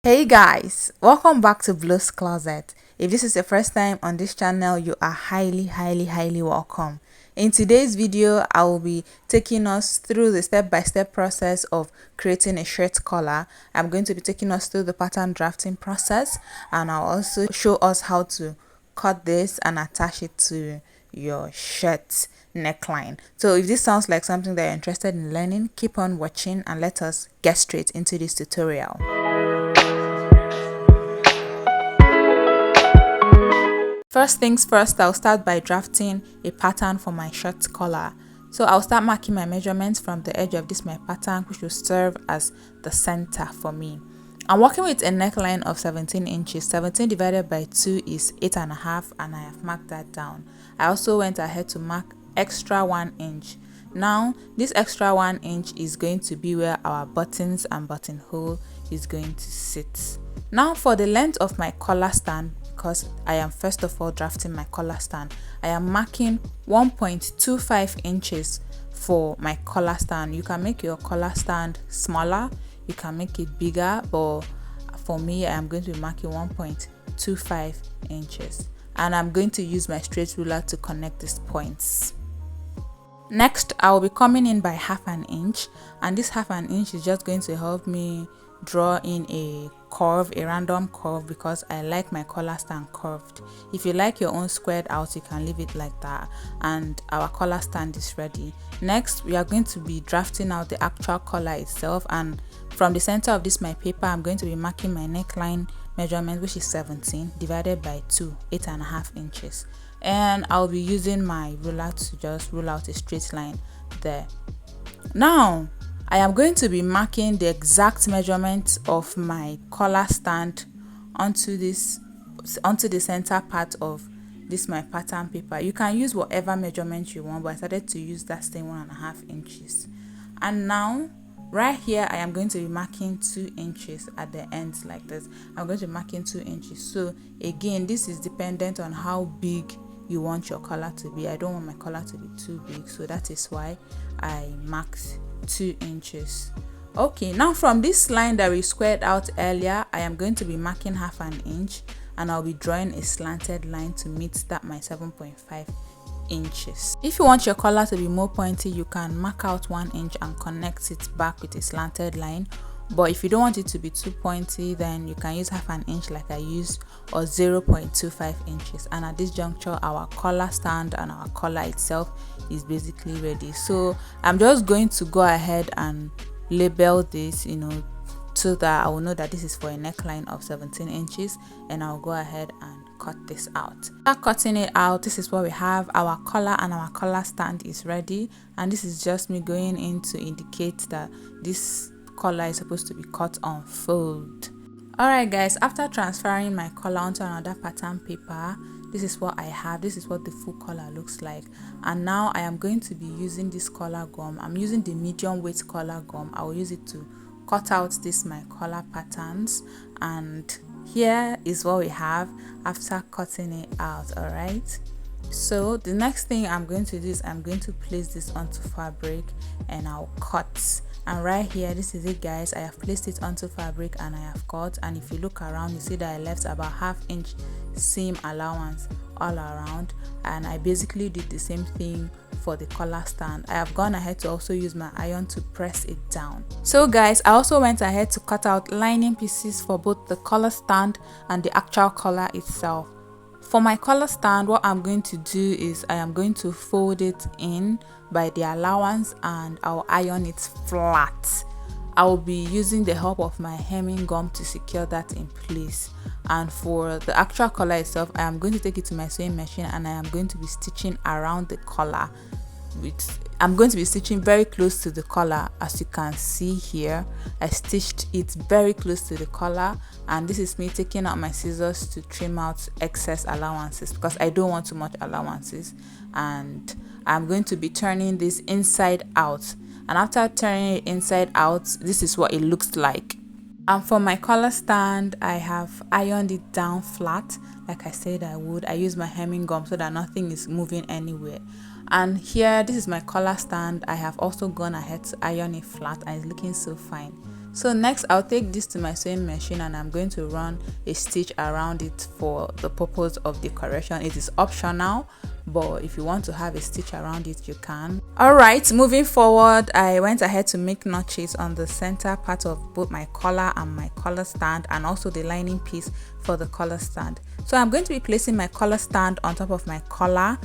Hey guys, welcome back to BLO'S Closet. If this is your first time on this channel, you are highly welcome. In today's video, I will be taking us through the step-by-step process of creating a shirt collar. I'm going to be taking us through the pattern drafting process, and I'll also show us how to cut this and attach it to your shirt neckline. So if this sounds like something that you're interested in learning, keep on watching and let us get straight into this tutorial. First things first, I'll start by drafting a pattern for my shirt collar. So I'll start marking my measurements from the edge of this my pattern, which will serve as the center for me. I'm working with a neckline of 17 inches. 17 divided by 2 is 8.5, and I have marked that down. I also went ahead to mark extra 1 inch. Now this extra 1 inch is going to be where our buttons and buttonhole is going to sit. Now for the length of my collar stand, because I am first of all drafting my collar stand, I am marking 1.25 inches for my collar stand. You can make your collar stand smaller, you can make it bigger, but for me I am going to be marking 1.25 inches, and I'm going to use my straight ruler to connect these points. Next, I will be coming in by half an inch, and this half an inch is just going to help me draw in a curve, a random curve, because I like my collar stand curved. If you like your own squared out, you can leave it like that, and our collar stand is ready. Next, we are going to be drafting out the actual collar itself, and from the center of this my paper, I'm going to be marking my neckline measurement, which is 17 divided by 2, 8.5 inches, and I'll be using my ruler to just rule out a straight line there. Now I am going to be marking the exact measurement of my collar stand onto the center part of this my pattern paper. You can use whatever measurement you want, but I started to use that same 1.5 inches. And now right here I am going to be marking 2 inches at the ends like this. I'm going to be marking 2 inches. So again, this is dependent on how big you want your collar to be. I don't want my collar to be too big, so that is why I marked 2 inches. Okay, now from this line that we squared out earlier, I am going to be marking half an inch, and I'll be drawing a slanted line to meet that my 7.5 inches. If you want your collar to be more pointy, you can mark out 1 inch and connect it back with a slanted line. But if you don't want it to be too pointy, then you can use half an inch like I used, or 0.25 inches. And at this juncture, our collar stand and our collar itself is basically ready. So I'm just going to go ahead and label this, so that I will know that this is for a neckline of 17 inches, and I'll go ahead and cut this out. After cutting it out, this is what we have. Our collar and our collar stand is ready, and this is just me going in to indicate that this collar is supposed to be cut on fold. Alright guys, after transferring my collar onto another pattern paper, this is what I have. This is what the full collar looks like. And now I am going to be using this collar gum. I'm using the medium weight collar gum. I will use it to cut out this my collar patterns, and here is what we have after cutting it out. Alright, so the next thing I'm going to do is I'm going to place this onto fabric and I'll cut. And right here, this is it guys, I have placed it onto fabric and I have cut. And if you look around, you see that I left about ½ inch seam allowance all around, and I basically did the same thing for the collar stand. I have gone ahead to also use my iron to press it down. So guys, I also went ahead to cut out lining pieces for both the collar stand and the actual collar itself. For my collar stand, what I'm going to do is I am going to fold it in by the allowance and I'll iron it flat. I will be using the help of my hemming gum to secure that in place. And for the actual collar itself, I am going to take it to my sewing machine and I am going to be stitching around the collar. I'm going to be stitching very close to the collar. As you can see here, I stitched it very close to the collar, and this is me taking out my scissors to trim out excess allowances because I don't want too much allowances. And I'm going to be turning this inside out, and after turning it inside out, this is what it looks like. And for my collar stand, I have ironed it down flat like I said I would. I use my hemming gum so that nothing is moving anywhere. And here, this is my collar stand. I have also gone ahead to iron it flat and it's looking so fine. So next I'll take this to my sewing machine and I'm going to run a stitch around it for the purpose of decoration. It is optional, but if you want to have a stitch around it, you can. Alright, moving forward, I went ahead to make notches on the center part of both my collar and my collar stand, and also the lining piece for the collar stand. So I'm going to be placing my collar stand on top of my collar,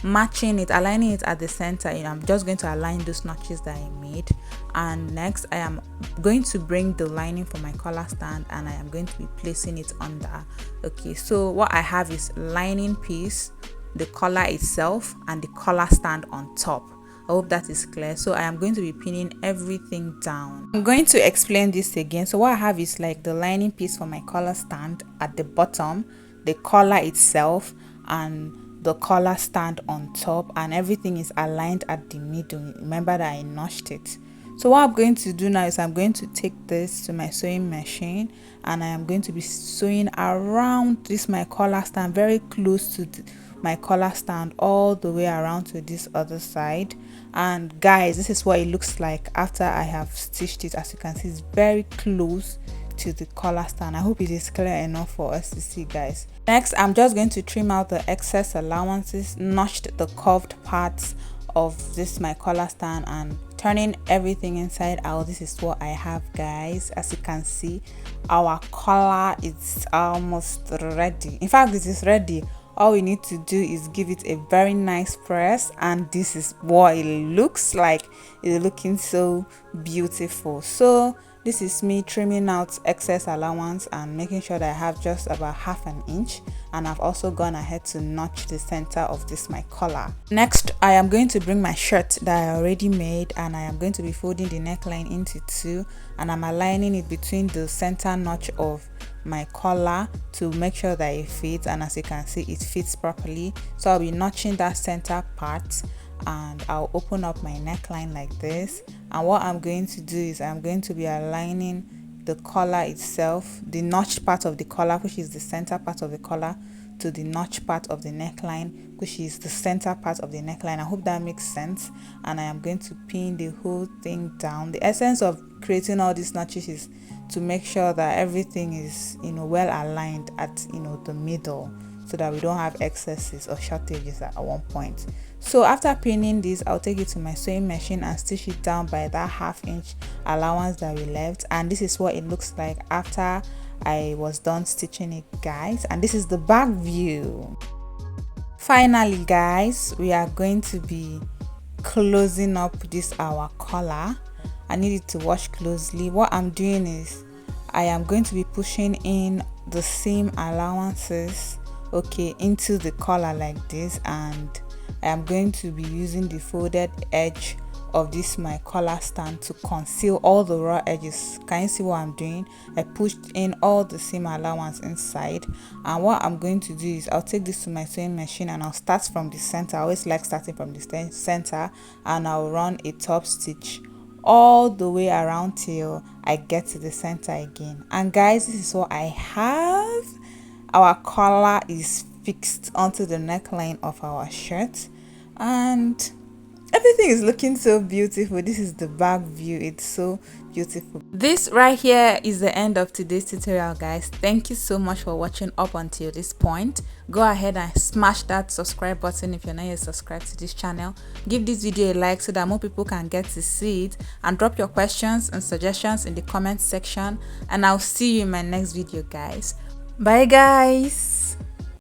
matching it, aligning it at the center. I'm just going to align those notches that I made, and next I am going to bring the lining for my collar stand and I am going to be placing it under. Okay, so what I have is lining piece, the collar itself, and the collar stand on top. I hope that is clear. So I am going to be pinning everything down. I'm going to explain this again. So what I have is like the lining piece for my collar stand at the bottom, the collar itself, and the collar stand on top, and everything is aligned at the middle. Remember that I notched it. So what I'm going to do now is I'm going to take this to my sewing machine and I am going to be sewing around this my collar stand, very close to my collar stand, all the way around to this other side. And guys, this is what it looks like after I have stitched it. As you can see, it's very close to the collar stand. I hope it is clear enough for us to see, guys. Next, I'm just going to trim out the excess allowances, notched the curved parts of this my collar stand, and turning everything inside out. This is what I have, guys. As you can see, our collar is almost ready. In fact, this is ready. All we need to do is give it a very nice press, and this is what it looks like. It's looking so beautiful. So this is me trimming out excess allowance and making sure that I have just about half an inch, and I've also gone ahead to notch the center of this my collar. Next, I am going to bring my shirt that I already made, and I am going to be folding the neckline into two, and I'm aligning it between the center notch of my collar to make sure that it fits, and as you can see, it fits properly. So I'll be notching that center part, and I'll open up my neckline like this. And what I'm going to do is I'm going to be aligning the collar itself, the notched part of the collar, which is the center part of the collar, to the notch part of the neckline, which is the center part of the neckline. I hope that makes sense. And I am going to pin the whole thing down. The essence of creating all these notches is to make sure that everything is, well aligned at, the middle, so that we don't have excesses or shortages at one point. So after pinning this, I'll take it to my sewing machine and stitch it down by that half-inch allowance that we left. And this is what it looks like after I was done stitching it, guys. And this is the back view. Finally, guys, we are going to be closing up this our collar. I need it to wash closely. What I'm doing is I am going to be pushing in the seam allowances, okay, into the collar like this, and I am going to be using the folded edge of this my collar stand to conceal all the raw edges. Can you see what I'm doing? I pushed in all the seam allowance inside, and what I'm going to do is I'll take this to my sewing machine and I'll start from the center. I always like starting from the center, and I'll run a top stitch all the way around till I get to the center again. And guys, this is what I have. Our collar is fixed onto the neckline of our shirt, and everything is looking so beautiful. This is the back view. It's so beautiful. This right here is the end of today's tutorial, guys. Thank you so much for watching up until this point. Go ahead and smash that subscribe button if you're not yet subscribed to this channel. Give this video a like so that more people can get to see it, and drop your questions and suggestions in the comment section, and I'll see you in my next video, guys. Bye, guys.